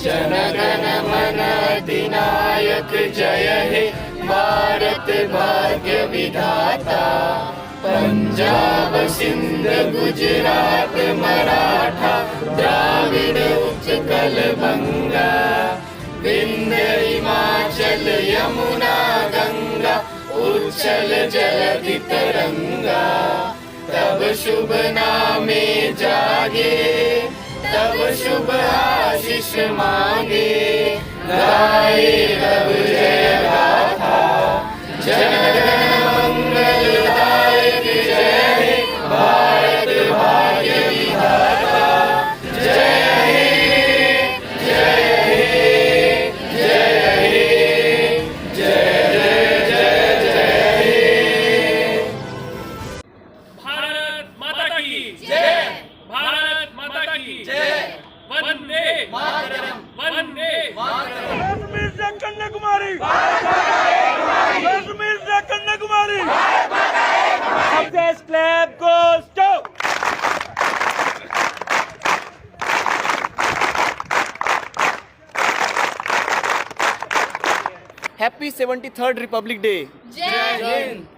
जनगण मन अधिनायक जय हे भारत भाग्य विधाता। पंजाब सिंध गुजरात मराठा द्राविड़ उत्कल बंगा। विंध्य हिमाचल यमुना गंगा उच्छल जलधि तरंगा। तब शुभ नामे जागे तब शुभ आशीष मांगे। गाए तब जय गाथा जनगण मंगलदायक जय हे भारत भाग्य विधाता। जय हे जय हे जय हे जय जय जय जय हे। भारत माता की जय। भारत माता की जय। वंदे मातरम। वंदे मातरम। कश्मीर से कन्याकुमारी, कश्मीर से Kanyakumari, clap goes to Happy 73rd Republic Day. जय हिंद।